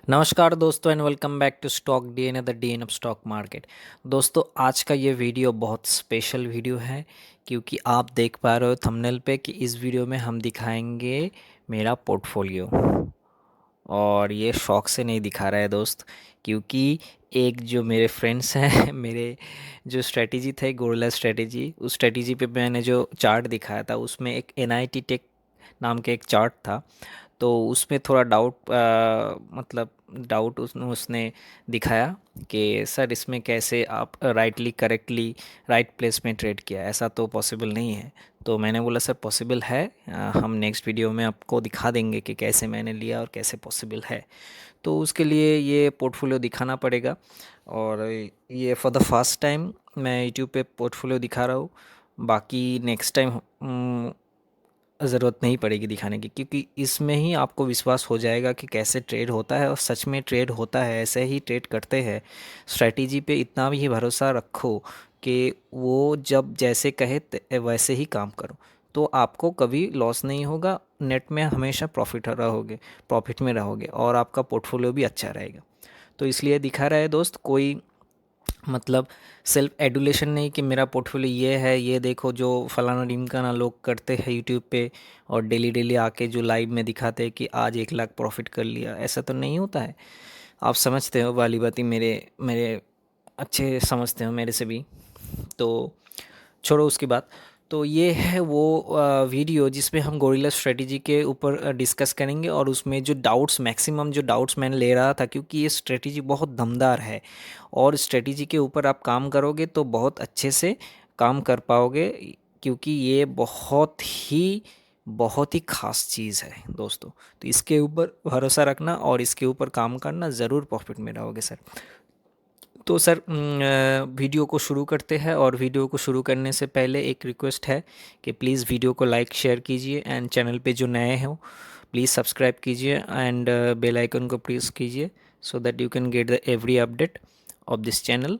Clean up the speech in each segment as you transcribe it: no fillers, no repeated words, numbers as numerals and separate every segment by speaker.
Speaker 1: नमस्कार दोस्तों and welcome back to stock DNA the DNA of stock market. दोस्तों आज का ये वीडियो बहुत स्पेशल वीडियो है क्योंकि आप देख पा रहे हो थंबनेल पे कि इस वीडियो में हम दिखाएंगे मेरा पोर्टफोलियो। और ये शौक से नहीं दिखा रहा है दोस्त, क्योंकि एक जो मेरे फ्रेंड्स हैं मेरे जो स्ट्रेटजी थे गोरिल्ला स्ट्रेटजी, उस स्ट्रेटजी पे मैंने जो चार्ट दिखाया था उसमें एक एनआईटी टेक नाम के एक चार्ट था। तो उसमें थोड़ा डाउट मतलब डाउट उसने दिखाया कि सर इसमें कैसे आप राइटली करेक्टली राइट प्लेस में ट्रेड किया, ऐसा तो पॉसिबल नहीं है। तो मैंने बोला सर पॉसिबल है, हम नेक्स्ट वीडियो में आपको दिखा देंगे कि कैसे मैंने लिया और कैसे पॉसिबल है। तो उसके लिए ये पोर्टफोलियो दिखाना पड़ेगा। और ये फॉर द फर्स्ट टाइम मैं यूट्यूब पे पोर्टफोलियो दिखा रहा हूँ। बाकी नेक्स्ट टाइम ज़रूरत नहीं पड़ेगी दिखाने की, क्योंकि इसमें ही आपको विश्वास हो जाएगा कि कैसे ट्रेड होता है और सच में ट्रेड होता है, ऐसे ही ट्रेड करते हैं। स्ट्रैटेजी पे इतना भी भरोसा रखो कि वो जब जैसे कहे वैसे ही काम करो, तो आपको कभी लॉस नहीं होगा। नेट में हमेशा प्रॉफिट में रहोगे और आपका पोर्टफोलियो भी अच्छा रहेगा। तो इसलिए दिखा रहा है दोस्त, कोई मतलब सेल्फ एडुलेशन नहीं कि मेरा पोर्टफोलियो ये है, ये देखो जो फलाना ढिमकाना लोग करते हैं यूट्यूब पे और डेली डेली आके जो लाइव में दिखाते हैं कि आज 1 लाख प्रॉफिट कर लिया, ऐसा तो नहीं होता है। आप समझते हो वाली बात ही, मेरे मेरे अच्छे समझते हो मेरे से भी। तो छोड़ो उसकी बात। तो ये है वो वीडियो जिसमें हम गोरिल्ला स्ट्रेटजी के ऊपर डिस्कस करेंगे, और उसमें जो डाउट्स मैक्सिमम जो डाउट्स मैंने ले रहा था, क्योंकि ये स्ट्रेटजी बहुत दमदार है और स्ट्रेटजी के ऊपर आप काम करोगे तो बहुत अच्छे से काम कर पाओगे, क्योंकि ये बहुत ही ख़ास चीज़ है दोस्तों। तो इसके ऊपर भरोसा रखना और इसके ऊपर काम करना, ज़रूर प्रॉफिट में रहोगे सर। तो सर वीडियो को शुरू करते हैं, और वीडियो को शुरू करने से पहले एक रिक्वेस्ट है कि प्लीज़ वीडियो को लाइक शेयर कीजिए, एंड चैनल पे जो नए हो प्लीज़ सब्सक्राइब कीजिए एंड बेल आइकन को प्रेस कीजिए, so that you can get the every update of this channel.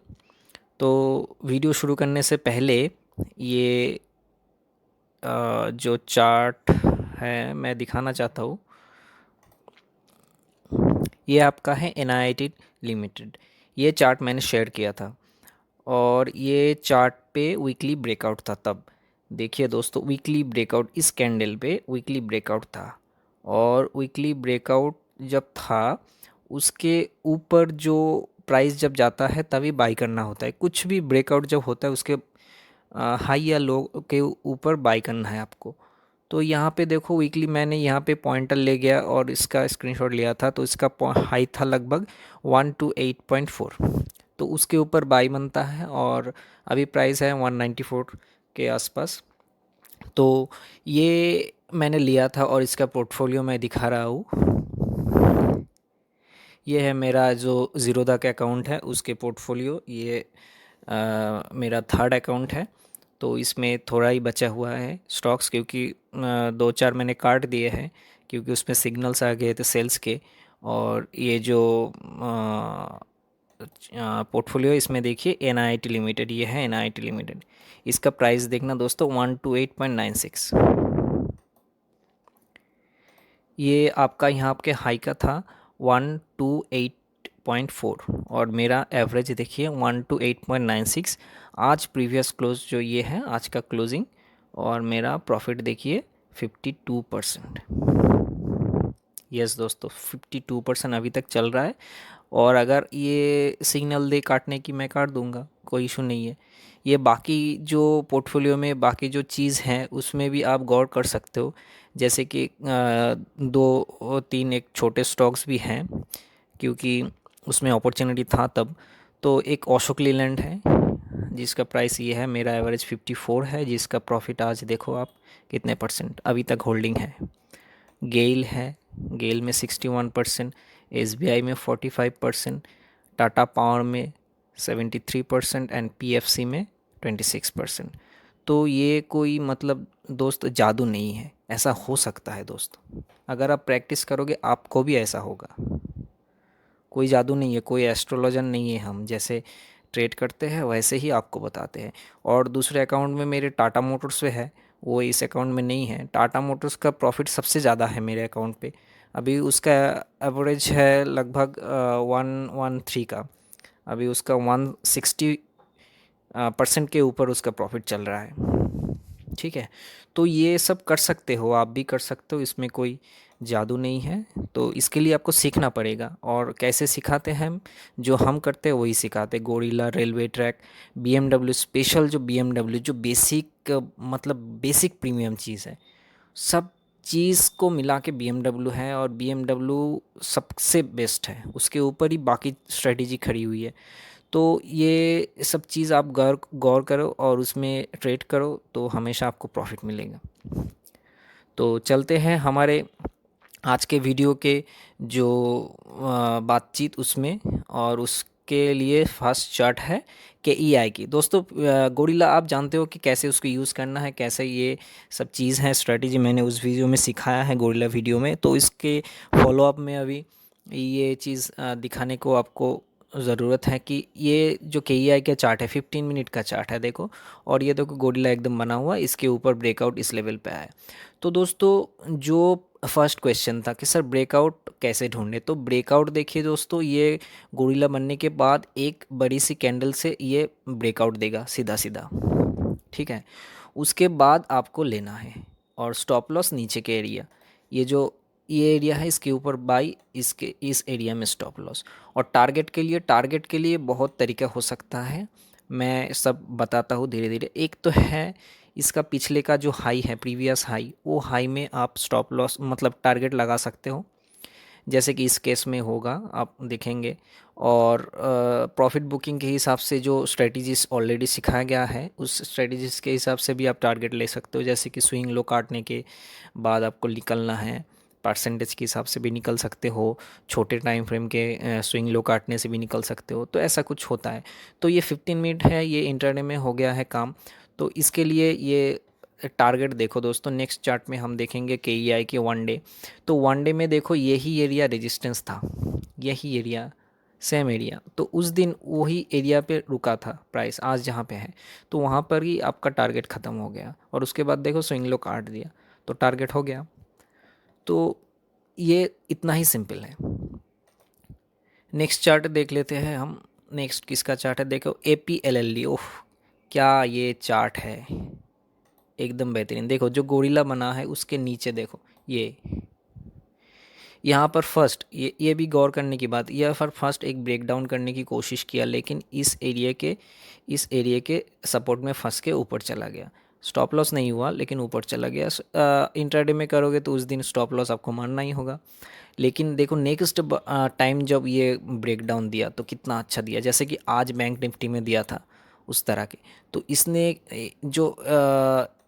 Speaker 1: तो वीडियो शुरू करने से पहले ये जो चार्ट है मैं दिखाना चाहता हूँ। ये आपका है एनआईटी लिमिटेड। ये चार्ट मैंने शेयर किया था और ये चार्ट पे वीकली ब्रेकआउट था तब। देखिए दोस्तों, वीकली ब्रेकआउट इस कैंडल पे वीकली ब्रेकआउट था, और वीकली ब्रेकआउट जब था उसके ऊपर जो प्राइस जब जाता है तभी बाई करना होता है। कुछ भी ब्रेकआउट जब होता है उसके हाई या लो के ऊपर बाई करना है आपको। तो यहाँ पे देखो वीकली मैंने यहाँ पे पॉइंटर ले गया और इसका स्क्रीनशॉट लिया था, तो इसका हाई था लगभग 128.4। तो उसके ऊपर बाई बनता है और अभी प्राइस है 194 के आसपास। तो ये मैंने लिया था और इसका पोर्टफोलियो मैं दिखा रहा हूँ। ये है मेरा जो ज़ीरोधा का अकाउंट है उसके पोर्टफोलियो। ये मेरा थर्ड अकाउंट है, तो इसमें थोड़ा ही बचा हुआ है स्टॉक्स, क्योंकि 2-4 मैंने काट दिए हैं क्योंकि उसमें सिग्नल्स आ गए थे सेल्स के। और ये जो पोर्टफोलियो इसमें देखिए एनआईटी लिमिटेड, ये है एनआईटी लिमिटेड। इसका प्राइस देखना दोस्तों 128.96। ये आपका यहाँ आपके हाई का था 128.4, और मेरा एवरेज देखिए 128.96। आज प्रीवियस क्लोज जो ये है आज का क्लोजिंग, और मेरा प्रॉफिट देखिए 52%। यस दोस्तों, 52% अभी तक चल रहा है। और अगर ये सिग्नल दे काटने की, मैं काट दूंगा, कोई इशू नहीं है। ये बाकी जो पोर्टफोलियो में बाकी जो चीज़ हैं उसमें भी आप गौर कर सकते हो, जैसे कि 2-3 एक छोटे स्टॉक्स भी हैं, क्योंकि उसमें अपॉर्चुनिटी था तब। तो एक अशोक लीलैंड है जिसका प्राइस ये है, मेरा एवरेज 54 है, जिसका प्रॉफिट आज देखो आप कितने परसेंट अभी तक होल्डिंग है। गेल है, गेल में 61%, एसबीआई में 45%, टाटा पावर में 73% एंड पीएफसी में 26%। तो ये कोई मतलब दोस्त जादू नहीं है, ऐसा हो सकता है दोस्त। अगर आप प्रैक्टिस करोगे आपको भी ऐसा होगा। कोई जादू नहीं है, कोई एस्ट्रोलॉजर नहीं है, हम जैसे ट्रेड करते हैं वैसे ही आपको बताते हैं। और दूसरे अकाउंट में मेरे टाटा मोटर्स पे है, वो इस अकाउंट में नहीं है। टाटा मोटर्स का प्रॉफिट सबसे ज़्यादा है मेरे अकाउंट पे, अभी उसका एवरेज है लगभग 113 का। अभी उसका 160% के ऊपर उसका प्रॉफिट चल रहा है। ठीक है, तो ये सब कर सकते हो, आप भी कर सकते हो, इसमें कोई जादू नहीं है। तो इसके लिए आपको सीखना पड़ेगा। और कैसे सिखाते हैं हम? जो हम करते हैं वही सिखाते हैं। Gorilla, railway track, BMW special, जो बीएमडब्ल्यू जो बेसिक मतलब बेसिक प्रीमियम चीज़ है, सब चीज़ को मिला के बीएमडब्ल्यू है। और बीएमडब्ल्यू सबसे बेस्ट है, उसके ऊपर ही बाकी स्ट्रेटेजी खड़ी हुई है। तो ये सब चीज़ आप गौर गौर करो और उसमें ट्रेड करो, तो हमेशा आपको प्रॉफिट मिलेगा। तो चलते हैं हमारे आज के वीडियो के जो बातचीत उसमें। और उसके लिए फर्स्ट चार्ट है KEI की। दोस्तों गोरिल्ला आप जानते हो कि कैसे उसको यूज़ करना है, कैसे ये सब चीज़ है, स्ट्रेटजी मैंने उस वीडियो में सिखाया है, गोरिल्ला वीडियो में। तो इसके फॉलोअप में अभी ये चीज़ दिखाने को आपको ज़रूरत है कि ये जो KEI का चार्ट है 15 मिनट का चार्ट है, देखो। और ये देखो गोरिल्ला एकदम बना हुआ, इसके ऊपर ब्रेकआउट इस लेवल पे आया। तो दोस्तों जो फर्स्ट क्वेश्चन था कि सर ब्रेकआउट कैसे ढूंढे, तो ब्रेकआउट देखिए दोस्तों, ये गोरिल्ला बनने के बाद एक बड़ी सी कैंडल से ये ब्रेकआउट देगा सीधा सीधा। ठीक है, उसके बाद आपको लेना है। और स्टॉप लॉस नीचे के एरिया, ये एरिया है, इसके ऊपर बाई, इसके इस एरिया में स्टॉप लॉस। और टारगेट के लिए बहुत तरीका हो सकता है, मैं सब बताता हूँ धीरे धीरे। एक तो है इसका पिछले का जो हाई है, प्रीवियस हाई, वो हाई में आप स्टॉप लॉस मतलब टारगेट लगा सकते हो, जैसे कि इस केस में होगा, आप देखेंगे। और प्रॉफिट बुकिंग के हिसाब से जो स्ट्रेटजीज ऑलरेडी सिखाया गया है, उस स्ट्रेटजीज के हिसाब से भी आप टारगेट ले सकते हो। जैसे कि स्विंग लो काटने के बाद आपको निकलना है, परसेंटेज के हिसाब से भी निकल सकते हो, छोटे टाइम फ्रेम के स्विंग लो काटने से भी निकल सकते हो। तो ऐसा कुछ होता है। तो ये 15 मिनट है, ये इंटरडे में हो गया है काम। तो इसके लिए ये टारगेट देखो दोस्तों, नेक्स्ट चार्ट में हम देखेंगे KEI के 1 डे। तो 1 डे में देखो यही एरिया रेजिस्टेंस था, यही एरिया, सेम एरिया। तो उस दिन वही एरिया पे रुका था प्राइस, आज जहाँ पे है। तो वहाँ पर ही आपका टारगेट ख़त्म हो गया। और उसके बाद देखो स्विंग लो काट दिया, तो टारगेट हो गया। तो ये इतना ही सिंपल है। नेक्स्ट चार्ट देख लेते हैं हम। नेक्स्ट किसका चार्ट है, देखो APLLD। ओह क्या ये चार्ट है, एकदम बेहतरीन। देखो जो गोरिल्ला बना है उसके नीचे देखो, ये यहाँ पर फर्स्ट, ये भी गौर करने की बात, यह पर फर्स्ट एक ब्रेक डाउन करने की कोशिश किया, लेकिन इस एरिया के सपोर्ट में फंस के ऊपर चला गया। स्टॉप लॉस नहीं हुआ, लेकिन ऊपर चला गया। इंट्राडे में करोगे तो उस दिन स्टॉप लॉस आपको मानना ही होगा। लेकिन देखो नेक्स्ट टाइम जब ये ब्रेक डाउन दिया तो कितना अच्छा दिया, जैसे कि आज बैंक निफ्टी में दिया था उस तरह के। तो इसने जो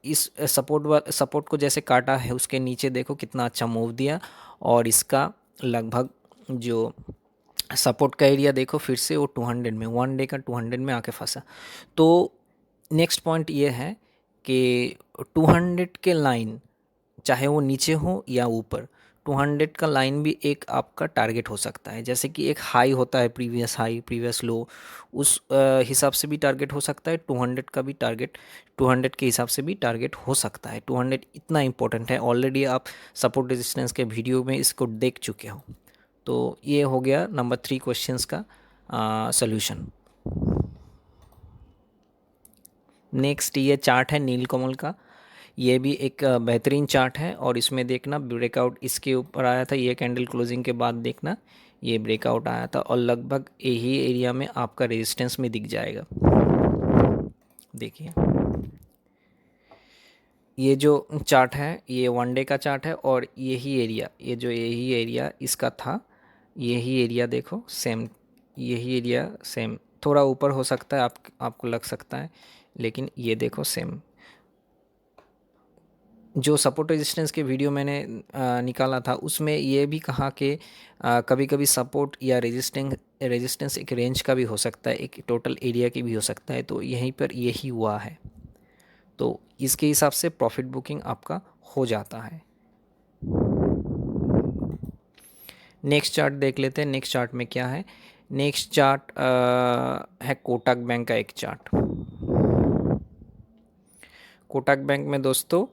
Speaker 1: इस सपोर्ट को जैसे काटा है, उसके नीचे देखो कितना अच्छा मूव दिया। और इसका लगभग जो सपोर्ट का एरिया देखो, फिर से वो 200 में, 1 डे का 200 में आके फंसा। तो नेक्स्ट पॉइंट ये है कि 200 के लाइन, चाहे वो नीचे हो या ऊपर, 200 का लाइन भी एक आपका टारगेट हो सकता है। जैसे कि एक हाई होता है, प्रीवियस हाई प्रीवियस लो, उस हिसाब से भी टारगेट हो सकता है। 200 का भी टारगेट, 200 के हिसाब से भी टारगेट हो सकता है। 200 इतना इंपॉर्टेंट है, ऑलरेडी आप सपोर्ट रेजिस्टेंस के वीडियो में इसको देख चुके हो। तो ये हो गया नंबर 3 क्वेश्चंस का सॉल्यूशन। नेक्स्ट ये चार्ट है नीलकमल का। ये भी एक बेहतरीन चार्ट है। और इसमें देखना ब्रेकआउट इसके ऊपर आया था, ये कैंडल क्लोजिंग के बाद देखना ये ब्रेकआउट आया था, और लगभग यही एरिया में आपका रेजिस्टेंस में दिख जाएगा। देखिए ये जो चार्ट है, ये 1 डे का चार्ट है। और यही एरिया इसका था, यही एरिया देखो सेम, यही एरिया सेम, थोड़ा ऊपर हो सकता है, आपको लग सकता है, लेकिन ये देखो सेम। जो सपोर्ट रेजिस्टेंस के वीडियो मैंने निकाला था, उसमें ये भी कहा कि कभी कभी सपोर्ट या रेजिस्टेंस एक रेंज का भी हो सकता है, एक टोटल एरिया की भी हो सकता है। तो यहीं पर यही हुआ है। तो इसके हिसाब से प्रॉफिट बुकिंग आपका हो जाता है। नेक्स्ट चार्ट देख लेते हैं। नेक्स्ट चार्ट में क्या है, नेक्स्ट चार्ट है कोटक बैंक का एक चार्ट। कोटक बैंक में दोस्तों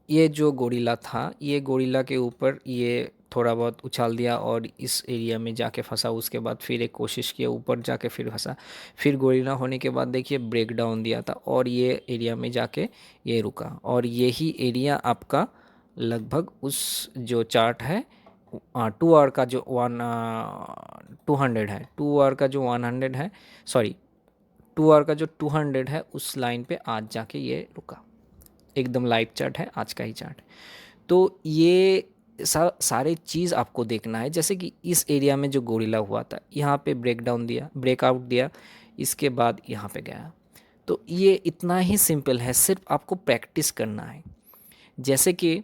Speaker 1: ये जो गोरिल्ला था, ये गोरिल्ला के ऊपर ये थोड़ा बहुत उछाल दिया और इस एरिया में जाके फंसा। उसके बाद फिर एक कोशिश किया, ऊपर जाके फिर फंसा। फिर गोरिल्ला होने के बाद देखिए ब्रेक डाउन दिया था और ये एरिया में जाके ये रुका। और यही एरिया आपका लगभग उस जो चार्ट है 2 आवर का जो 200 है, 2 आवर का जो 100 है, सॉरी 2 आवर का जो 200 है, उस लाइन पे आज जाके ये रुका। एकदम लाइव चार्ट है, आज का ही चार्ट। तो ये सारे चीज़ आपको देखना है। जैसे कि इस एरिया में जो गोरिल्ला हुआ था, यहाँ पे ब्रेकडाउन दिया, ब्रेकआउट दिया, इसके बाद यहाँ पे गया। तो ये इतना ही सिंपल है, सिर्फ आपको प्रैक्टिस करना है। जैसे कि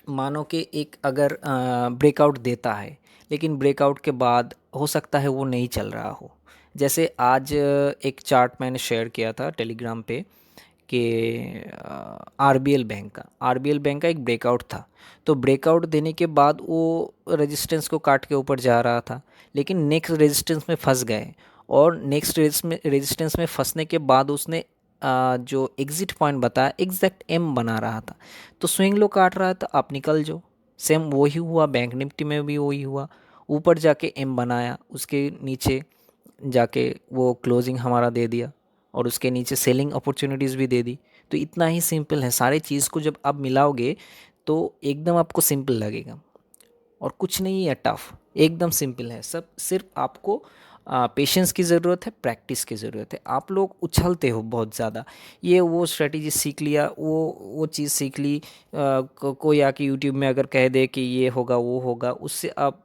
Speaker 1: मानो कि एक अगर ब्रेकआउट देता है, लेकिन ब्रेकआउट के बाद हो सकता है वो नहीं चल रहा हो। जैसे आज एक चार्ट मैंने शेयर किया था टेलीग्राम पे कि आरबीएल बैंक का एक ब्रेकआउट था। तो ब्रेकआउट देने के बाद वो रेजिस्टेंस को काट के ऊपर जा रहा था, लेकिन नेक्स्ट रेजिस्टेंस में फंस गए। और नेक्स्ट रेजिस्टेंस में फंसने के बाद उसने जो एग्ज़िट पॉइंट बताया एग्जैक्ट एम बना रहा था। तो स्विंग लो काट रहा था, आप निकल जाओ। सेम वही हुआ, बैंक निफ्टी में भी वही हुआ। ऊपर जाके एम बनाया, उसके नीचे जाके वो क्लोजिंग हमारा दे दिया और उसके नीचे सेलिंग अपॉर्चुनिटीज़ भी दे दी। तो इतना ही सिंपल है। सारे चीज़ को जब आप मिलाओगे तो एकदम आपको सिंपल लगेगा और कुछ नहीं है टफ, एकदम सिंपल है सब। सिर्फ आपको पेशेंस की ज़रूरत है, प्रैक्टिस की ज़रूरत है। आप लोग उछलते हो बहुत ज़्यादा, ये वो स्ट्रेटजी सीख लिया, वो चीज़ सीख ली, कोई आके यूट्यूब में अगर कह दे कि ये होगा वो होगा, उससे आप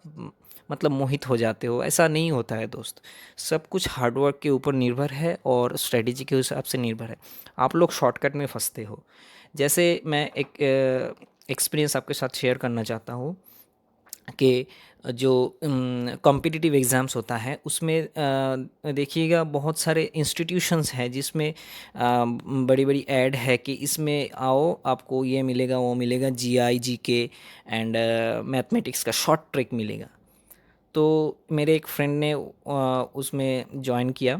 Speaker 1: मतलब मोहित हो जाते हो। ऐसा नहीं होता है दोस्त। सब कुछ हार्डवर्क के ऊपर निर्भर है और स्ट्रेटजी के हिसाब से निर्भर है। आप लोग शॉर्टकट में फंसते हो। जैसे मैं एक एक्सपीरियंस आपके साथ शेयर करना चाहता हूँ कि जो कॉम्पिटिटिव एग्ज़ाम्स होता है उसमें देखिएगा बहुत सारे इंस्टीट्यूशंस हैं जिसमें बड़ी बड़ी ऐड है कि इसमें आओ, आपको ये मिलेगा वो मिलेगा, जीआई जीके एंड मैथमेटिक्स का शॉर्ट ट्रिक मिलेगा। तो मेरे एक फ्रेंड ने उसमें ज्वाइन किया।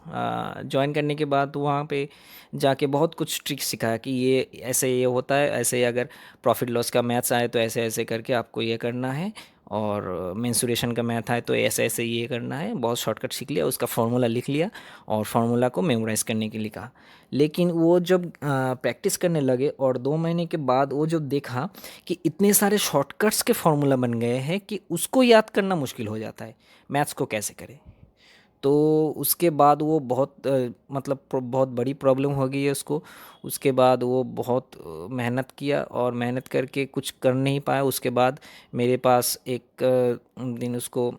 Speaker 1: ज्वाइन करने के बाद वहाँ पे जाके बहुत कुछ ट्रिक्स सिखाया कि ये ऐसे ये होता है, ऐसे अगर प्रॉफिट लॉस का मैथ्स आए तो ऐसे ऐसे करके आपको ये करना है, और मेंसुरेशन का मैथ आए तो ऐसे ऐसे ये करना है। बहुत शॉर्टकट सीख लिया, उसका फार्मूला लिख लिया और फार्मूला को मेमोराइज़ करने के लिए कहा। लेकिन वो जब प्रैक्टिस करने लगे और 2 महीने के बाद वो जब देखा कि इतने सारे शॉर्टकट्स के फार्मूला बन गए हैं कि उसको याद करना मुश्किल हो जाता है, मैथ्स को कैसे करें। तो उसके बाद वो बहुत मतलब बहुत बड़ी प्रॉब्लम हो गई है उसको। उसके बाद वो बहुत मेहनत किया और मेहनत करके कुछ कर नहीं पाया। उसके बाद मेरे पास एक दिन उसको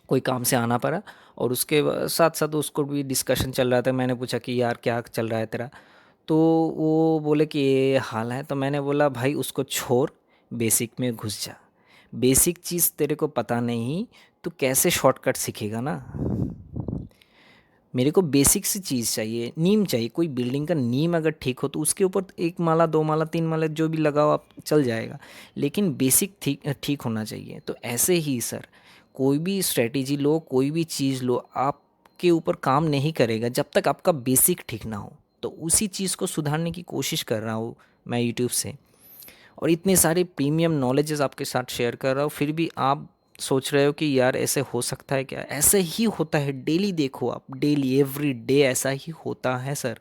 Speaker 1: कोई काम से आना पड़ा और उसके साथ साथ उसको भी डिस्कशन चल रहा था। मैंने पूछा कि यार क्या चल रहा है तेरा, तो वो बोले कि ये हाल है। तो मैंने बोला भाई उसको छोड़, बेसिक में घुस जा। बेसिक चीज़ तेरे को पता नहीं तो कैसे शॉर्टकट सीखेगा ना। मेरे को बेसिक सी चीज़ चाहिए, नीम चाहिए। कोई बिल्डिंग का नीम अगर ठीक हो तो उसके ऊपर 1 माला 2 माला 3 माला जो भी लगाओ आप चल जाएगा, लेकिन बेसिक ठीक ठीक होना चाहिए। तो ऐसे ही सर, कोई भी स्ट्रेटेजी लो, कोई भी चीज़ लो, आपके ऊपर काम नहीं करेगा जब तक आपका बेसिक ठीक ना हो। तो उसी चीज़ को सुधारने की कोशिश कर रहा हूँ मैं यूट्यूब से, और इतने सारे प्रीमियम नॉलेजेस आपके साथ शेयर कर रहा हूँ। फिर भी आप सोच रहे हो कि यार ऐसे हो सकता है क्या? ऐसे ही होता है। डेली देखो आप, डेली एवरी डे ऐसा ही होता है सर।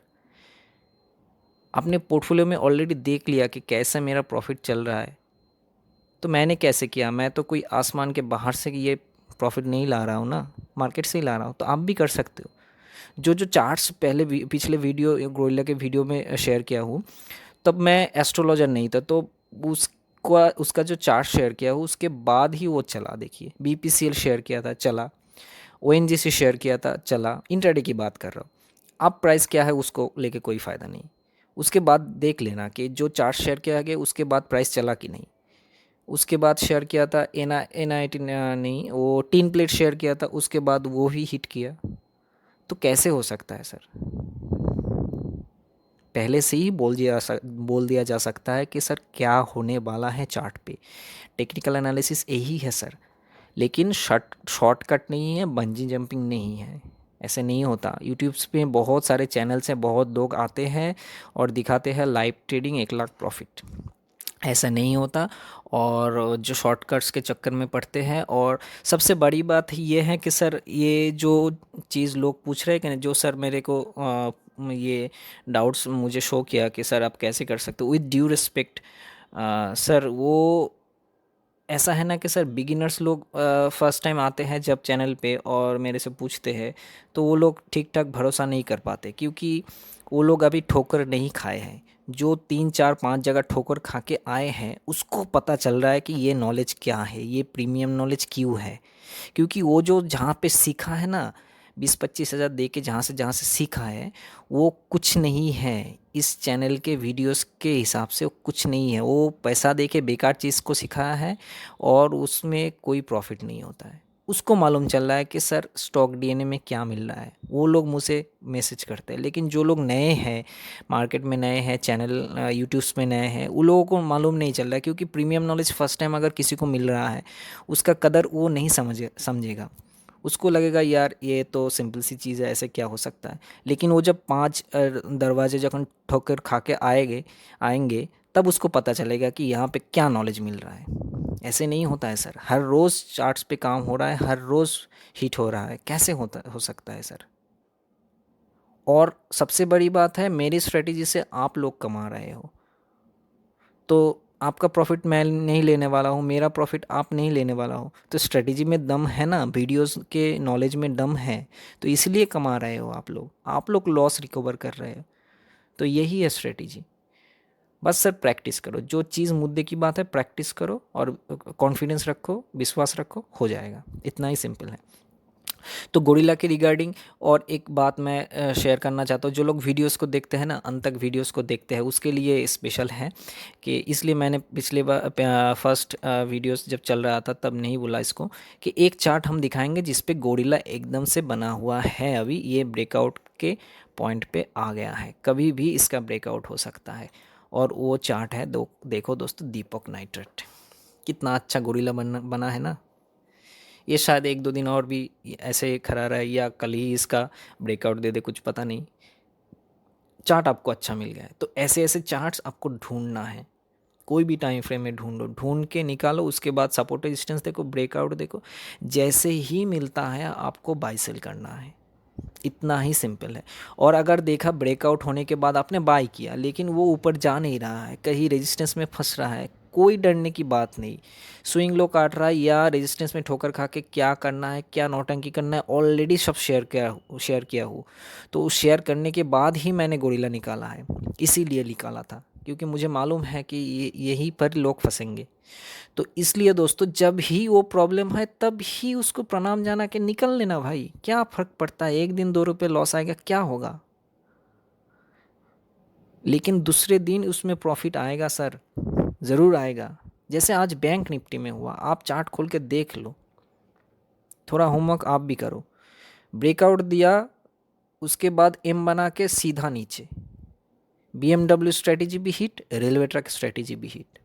Speaker 1: आपने पोर्टफोलियो में ऑलरेडी देख लिया कि कैसे मेरा प्रॉफिट चल रहा है। तो मैंने कैसे किया? मैं तो कोई आसमान के बाहर से ये प्रॉफिट नहीं ला रहा हूँ ना, मार्केट से ही ला रहा हूँ। तो आप भी कर सकते हो। जो जो चार्ट्स पहले पिछले वीडियो गोरिल्ला के वीडियो में शेयर किया हूँ, तब मैं एस्ट्रोलॉजर नहीं था, तो उसका जो चार्ट शेयर किया हो उसके बाद ही वो चला। देखिए बीपीसीएल शेयर किया था, चला। ओएनजीसी शेयर किया था, चला। इंट्राडे की बात कर रहा हूँ। अब प्राइस क्या है उसको लेके कोई फ़ायदा नहीं। उसके बाद देख लेना कि जो चार्ट शेयर किया गया उसके बाद प्राइस चला कि नहीं। उसके बाद शेयर किया था एनआईटी, नहीं वो टीन प्लेट शेयर किया था, उसके बाद वो ही हिट किया। तो कैसे हो सकता है सर? पहले से ही बोल दिया जा सकता है कि सर क्या होने वाला है चार्ट पे। टेक्निकल एनालिसिस यही है सर। लेकिन शॉर्टकट नहीं है, बंजी जंपिंग नहीं है। ऐसे नहीं होता। यूट्यूब पे बहुत सारे चैनल्स हैं, बहुत लोग आते हैं और दिखाते हैं लाइव ट्रेडिंग 1 लाख प्रॉफिट। ऐसा नहीं होता। और जो शॉर्टकट्स के चक्कर में पड़ते हैं, और सबसे बड़ी बात ये है कि सर ये जो चीज़ लोग पूछ रहे हैं कि जो सर मेरे को ये डाउट्स मुझे शो किया कि सर आप कैसे कर सकते हो, विद ड्यू रिस्पेक्ट सर, वो ऐसा है ना कि सर बिगिनर्स लोग फर्स्ट टाइम आते हैं जब चैनल पे और मेरे से पूछते हैं, तो वो लोग ठीक ठाक भरोसा नहीं कर पाते, क्योंकि वो लोग अभी ठोकर नहीं खाए हैं। जो 3 4 5 जगह ठोकर खा के आए हैं उसको पता चल रहा है कि ये नॉलेज क्या है, ये प्रीमियम नॉलेज क्यों है। क्योंकि वो जो जहाँ पे सीखा है ना, 20 25 हज़ार दे के जहाँ से सीखा है, वो कुछ नहीं है। इस चैनल के वीडियोस के हिसाब से वो कुछ नहीं है। वो पैसा दे के बेकार चीज़ को सिखाया है और उसमें कोई प्रॉफिट नहीं होता है। उसको मालूम चल रहा है कि सर स्टॉक डीएनए में क्या मिल रहा है, वो लोग मुझसे मैसेज करते हैं। लेकिन जो लोग नए हैं, मार्केट में नए हैं, चैनल यूट्यूब्स में नए हैं, उन लोगों को मालूम नहीं चल रहा है। क्योंकि प्रीमियम नॉलेज फर्स्ट टाइम अगर किसी को मिल रहा है, उसका कदर वो नहीं समझेगा। उसको लगेगा यार ये तो सिंपल सी चीज़ है, ऐसे क्या हो सकता है। लेकिन वो जब 5 दरवाजे जब ठोकर खा के आएंगे, तब उसको पता चलेगा कि यहाँ पे क्या नॉलेज मिल रहा है। ऐसे नहीं होता है सर, हर रोज़ चार्ट्स पे काम हो रहा है, हर रोज़ हिट हो रहा है, कैसे हो सकता है सर। और सबसे बड़ी बात है, मेरी स्ट्रेटेजी से आप लोग कमा रहे हो, तो आपका प्रॉफिट मैं नहीं लेने वाला हूँ, मेरा प्रॉफिट आप नहीं लेने वाला हो। तो स्ट्रेटेजी में दम है ना, वीडियोस के नॉलेज में दम है, तो इसलिए कमा रहे हो आप लोग लॉस रिकवर कर रहे हो। तो यही है स्ट्रेटेजी। बस सर प्रैक्टिस करो, जो चीज़ मुद्दे की बात है प्रैक्टिस करो और कॉन्फिडेंस रखो, विश्वास रखो, हो जाएगा। इतना ही सिंपल है। तो गोरिल्ला के रिगार्डिंग और एक बात मैं शेयर करना चाहता हूँ। जो लोग वीडियोस को देखते हैं ना, अंत तक वीडियोस को देखते हैं, उसके लिए स्पेशल है कि इसलिए मैंने पिछले बार फर्स्ट वीडियोस जब चल रहा था तब नहीं बोला इसको, कि एक चार्ट हम दिखाएंगे जिस पे गोरिल्ला एकदम से बना हुआ है। अभी ये ब्रेकआउट के पॉइंट पे आ गया है, कभी भी इसका ब्रेकआउट हो सकता है। और वो चार्ट है देखो दोस्तों, दीपक नाइट्रेट। कितना अच्छा गोरिल्ला बना है ना। ये शायद 1 2 दिन और भी ऐसे खड़ा रहे, या कल ही इसका ब्रेकआउट दे दे, कुछ पता नहीं। चार्ट आपको अच्छा मिल गया है, तो ऐसे ऐसे चार्ट्स आपको ढूंढना है। कोई भी टाइम फ्रेम में ढूंढो, ढूंढ के निकालो, उसके बाद सपोर्ट रेजिस्टेंस देखो, ब्रेकआउट देखो, जैसे ही मिलता है आपको बाई सेल करना है। इतना ही सिंपल है। और अगर देखा ब्रेकआउट होने के बाद आपने बाय किया लेकिन वो ऊपर जा नहीं रहा है, कहीं रेजिस्टेंस में फंस रहा है, कोई डरने की बात नहीं। स्विंग लो काट रहा है या रेजिस्टेंस में ठोकर खा के क्या करना है, क्या नौटंकी करना है, ऑलरेडी सब शेयर किया हो। तो शेयर करने के बाद ही मैंने गोरिल्ला निकाला है, इसीलिए निकाला था क्योंकि मुझे मालूम है कि यहीं पर लोग फंसेंगे। तो इसलिए दोस्तों, जब ही वो प्रॉब्लम है तब ही उसको प्रणाम जाना के निकल लेना भाई, क्या फ़र्क पड़ता है, 1 दिन 2 रुपये लॉस आएगा क्या होगा। लेकिन दूसरे दिन उसमें प्रॉफिट आएगा सर, ज़रूर आएगा। जैसे आज बैंक निफ्टी में हुआ, आप चार्ट खोल के देख लो, थोड़ा होमवर्क आप भी करो। ब्रेकआउट दिया, उसके बाद एम बना के सीधा नीचे, BMW स्ट्रेटेजी भी हिट, रेलवे ट्रैक स्ट्रेटेजी भी हिट,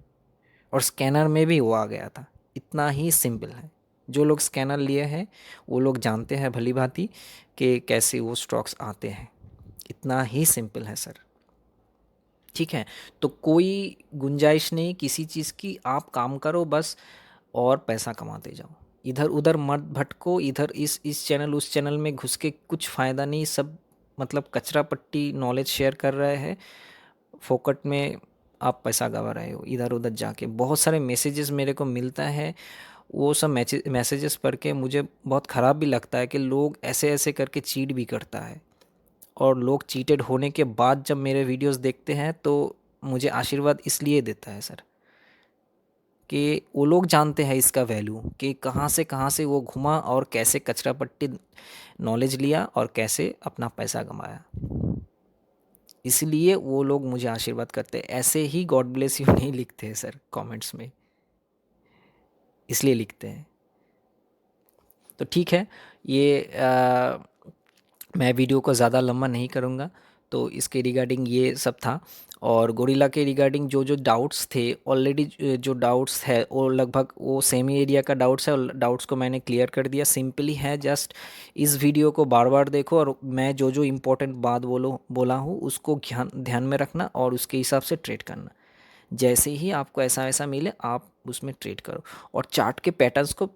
Speaker 1: और स्कैनर में भी वो आ गया था। इतना ही सिंपल है। जो लोग स्कैनर लिए हैं वो लोग जानते हैं भली भांति कि कैसे वो स्टॉक्स आते हैं। इतना ही सिंपल है सर, ठीक है। तो कोई गुंजाइश नहीं किसी चीज़ की, आप काम करो बस और पैसा कमाते जाओ। इधर उधर मत भटको, इधर इस चैनल उस चैनल में घुस के कुछ फ़ायदा नहीं। सब मतलब कचरा पट्टी नॉलेज शेयर कर रहे हैं, फोकट में आप पैसा गवा रहे हो इधर उधर जाके। बहुत सारे मैसेजेस मेरे को मिलता है, वो सब मैसेजेस पढ़ के मुझे बहुत ख़राब भी लगता है कि लोग ऐसे ऐसे करके चीट भी करता है। और लोग चीटेड होने के बाद जब मेरे वीडियोस देखते हैं तो मुझे आशीर्वाद इसलिए देता है सर कि वो लोग जानते हैं इसका वैल्यू, कि कहाँ से वो घुमा और कैसे कचरा पट्टी नॉलेज लिया और कैसे अपना पैसा कमाया। इसलिए वो लोग मुझे आशीर्वाद करते हैं। ऐसे ही गॉड ब्लेस यू नहीं लिखते हैं सर कमेंट्स में, इसलिए लिखते हैं। तो ठीक है, ये मैं वीडियो को ज़्यादा लंबा नहीं करूँगा। तो इसके रिगार्डिंग ये सब था। और गोरिल्ला के रिगार्डिंग जो जो डाउट्स थे, ऑलरेडी जो डाउट्स है वो लगभग वो सेम ही एरिया का डाउट्स है, और डाउट्स को मैंने क्लियर कर दिया। सिंपली है, जस्ट इस वीडियो को बार बार देखो और मैं जो जो इम्पोर्टेंट बात बोला हूँ उसको ध्यान में रखना और उसके हिसाब से ट्रेड करना। जैसे ही आपको ऐसा वैसा मिले आप उसमें ट्रेड करो, और चार्ट के पैटर्न्स को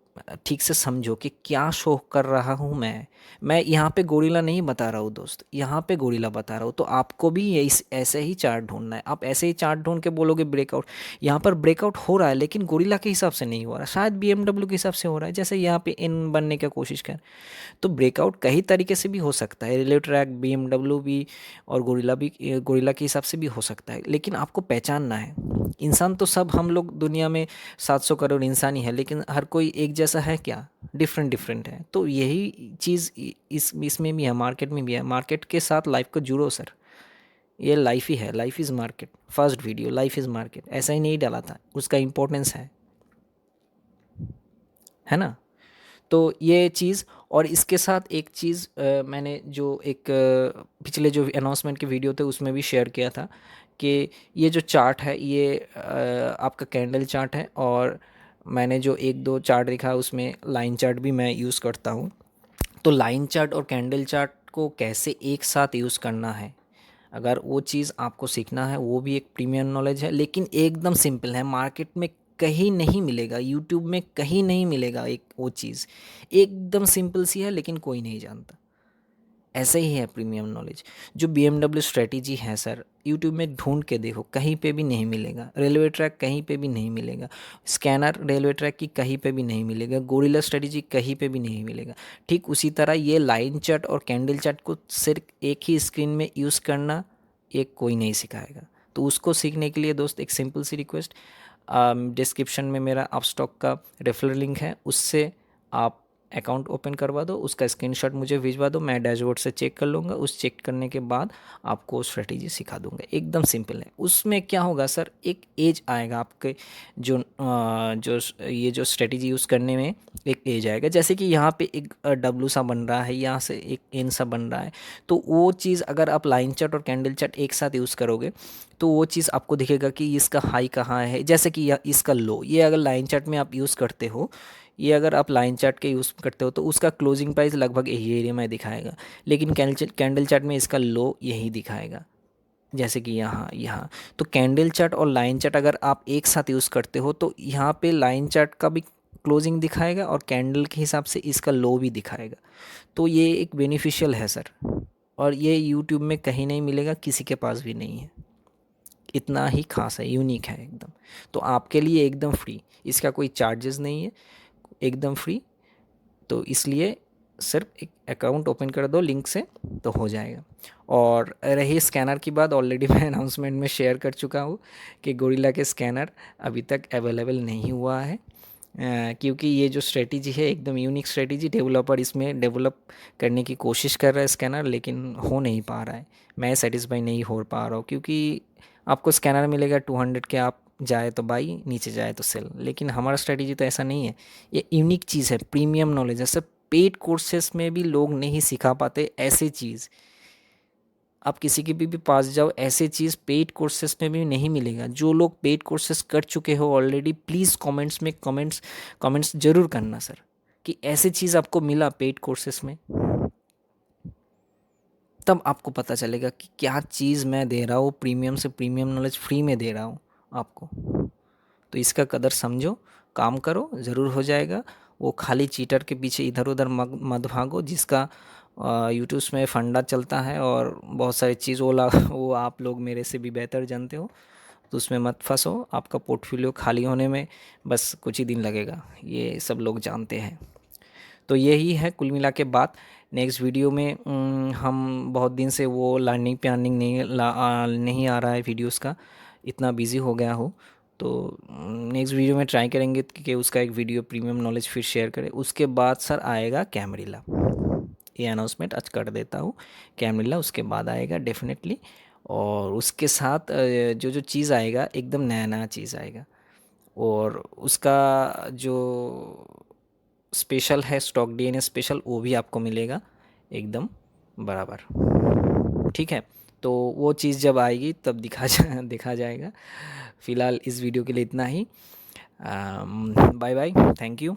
Speaker 1: ठीक से समझो कि क्या शो कर रहा हूँ मैं यहाँ पे गोरिल्ला नहीं बता रहा हूँ दोस्त, यहाँ पे गोरिल्ला बता रहा हूँ। तो आपको भी ये ऐसे ही चार्ट ढूंढना है। आप ऐसे ही चार्ट ढूंढ के बोलोगे ब्रेकआउट, यहाँ पर ब्रेकआउट हो रहा है लेकिन गोरिल्ला के हिसाब से नहीं हो रहा, शायद BMW के हिसाब से हो रहा है, जैसे यहाँ पे इन बनने की कोशिश कर। तो ब्रेकआउट कई तरीके से भी हो सकता है, रिले ट्रैक, BMW भी, और गोरिल्ला भी, गोरिल्ला के हिसाब से भी हो सकता है, लेकिन आपको पहचानना है। इंसान तो सब हम लोग दुनिया में 700 करोड़ इंसान ही है, लेकिन हर कोई एक जैसा है क्या? डिफरेंट डिफरेंट है। तो यही चीज़ इसमें भी है, मार्केट में भी है। मार्केट के साथ लाइफ को जुड़ो सर, ये लाइफ ही है, life is market. First video life is market ऐसा ही नहीं डाला था, उसका इम्पोर्टेंस है ना। तो ये चीज़, और इसके साथ एक चीज़ मैंने जो एक पिछले जो अनाउंसमेंट के वीडियो थे उसमें भी शेयर किया था कि ये जो चार्ट है ये आपका कैंडल चार्ट है, और मैंने जो एक दो चार्ट दिखा उसमें लाइन चार्ट भी मैं यूज़ करता हूँ। तो लाइन चार्ट और कैंडल चार्ट को कैसे एक साथ यूज़ करना है, अगर वो चीज़ आपको सीखना है, वो भी एक प्रीमियम नॉलेज है, लेकिन एकदम सिंपल है। मार्केट में कहीं नहीं मिलेगा, यूट्यूब में कहीं नहीं मिलेगा एक वो चीज़, एकदम सिंपल सी है लेकिन कोई नहीं जानता। ऐसे ही है प्रीमियम नॉलेज। जो BMW स्ट्रेटेजी है सर, यूट्यूब में ढूंढ के देखो, कहीं पे भी नहीं मिलेगा। रेलवे ट्रैक कहीं पे भी नहीं मिलेगा। स्कैनर रेलवे ट्रैक की कहीं पे भी नहीं मिलेगा। गोरिल्ला स्ट्रेटेजी कहीं पे भी नहीं मिलेगा। ठीक उसी तरह ये लाइन चार्ट और कैंडल चार्ट को सिर्फ एक ही स्क्रीन में यूज़ करना एक कोई नहीं सिखाएगा। तो उसको सीखने के लिए दोस्त एक सिंपल सी रिक्वेस्ट, डिस्क्रिप्शन में मेरा अपस्टॉक का रेफरल लिंक है, उससे आप अकाउंट ओपन करवा दो, उसका स्क्रीनशॉट मुझे भिजवा दो, मैं डैशबोर्ड से चेक कर लूँगा। उस चेक करने के बाद आपको स्ट्रेटेजी सिखा दूँगा, एकदम सिंपल है। उसमें क्या होगा सर, एक एज आएगा आपके, जो ये जो स्ट्रेटेजी यूज़ करने में एक एज आएगा। जैसे कि यहाँ पे एक डब्लू सा बन रहा है, यहाँ से एक एन सा बन रहा है, तो वो चीज़ अगर आप लाइन चार्ट और कैंडल चार्ट एक साथ यूज़ करोगे तो वो चीज़ आपको दिखेगा कि इसका हाई कहाँ है, जैसे कि इसका लो। ये अगर लाइन चार्ट में आप यूज़ करते हो, ये अगर आप लाइन चार्ट के यूज़ करते हो तो उसका क्लोजिंग प्राइस लगभग यही एरिया में दिखाएगा, लेकिन कैंडल चार्ट में इसका लो यही दिखाएगा, जैसे कि यहाँ। तो कैंडल चार्ट और लाइन चार्ट अगर आप एक साथ यूज़ करते हो तो यहाँ पे लाइन चार्ट का भी क्लोजिंग दिखाएगा और कैंडल के हिसाब से इसका लो भी दिखाएगा। तो ये एक बेनिफिशियल है सर, और ये यूट्यूब में कहीं नहीं मिलेगा, किसी के पास भी नहीं है। इतना ही खास है, यूनिक है एकदम। तो आपके लिए एकदम फ्री, इसका कोई चार्जेस नहीं है, एकदम फ्री। तो इसलिए सिर्फ एक अकाउंट ओपन कर दो लिंक से तो हो जाएगा। और रही स्कैनर की बात, ऑलरेडी मैं अनाउंसमेंट में शेयर कर चुका हूँ कि गोरिल्ला के स्कैनर अभी तक अवेलेबल नहीं हुआ है, क्योंकि ये जो स्ट्रेटेजी है एकदम यूनिक स्ट्रेटेजी, डेवलपर इसमें डेवलप करने की कोशिश कर रहा है स्कैनर, लेकिन हो नहीं पा रहा है। मैं सेटिस्फाई नहीं हो पा रहा हूँ, क्योंकि आपको स्कैनर मिलेगा 200 के, आप जाए तो बाई, नीचे जाए तो सेल, लेकिन हमारा स्ट्रेटेजी तो ऐसा नहीं है। ये यूनिक चीज़ है, प्रीमियम नॉलेज है। सब पेड कोर्सेस में भी लोग नहीं सिखा पाते ऐसे चीज़। आप किसी के भी पास जाओ, ऐसे चीज़ पेड कोर्सेस में भी नहीं मिलेगा। जो लोग पेड कोर्सेस कर चुके हो ऑलरेडी, प्लीज़ कमेंट्स में कमेंट्स ज़रूर करना सर कि ऐसी चीज़ आपको मिला पेड कोर्सेस में, तब आपको पता चलेगा कि क्या चीज़ मैं दे रहा हूँ, प्रीमियम से प्रीमियम नॉलेज फ्री में दे रहा हूँ आपको। तो इसका कदर समझो, काम करो, ज़रूर हो जाएगा। वो खाली चीटर के पीछे इधर उधर मत भागो, जिसका यूट्यूब में फंडा चलता है और बहुत सारी चीज़ वो आप लोग मेरे से भी बेहतर जानते हो, तो उसमें मत फंसो। आपका पोर्टफोलियो खाली होने में बस कुछ ही दिन लगेगा, ये सब लोग जानते हैं। तो यही है कुल मिला के बात। नेक्स्ट वीडियो में हम बहुत दिन से वो लर्निंग प्लानिंग नहीं आ रहा है वीडियोस का, इतना बिज़ी हो गया हो। तो नेक्स्ट वीडियो में ट्राई करेंगे कि उसका एक वीडियो प्रीमियम नॉलेज फिर शेयर करें। उसके बाद सर आएगा कैमरिला, ये अनाउंसमेंट आज कर देता हूँ। कैमरिला उसके बाद आएगा डेफिनेटली, और उसके साथ जो जो चीज़ आएगा एकदम नया नया चीज़ आएगा, और उसका जो स्पेशल है स्टॉक डीएनए स्पेशल, वो भी आपको मिलेगा एकदम बराबर। ठीक है, तो वो चीज़ जब आएगी तब देखा जाएगा। फ़िलहाल इस वीडियो के लिए इतना ही। Bye bye, thank you.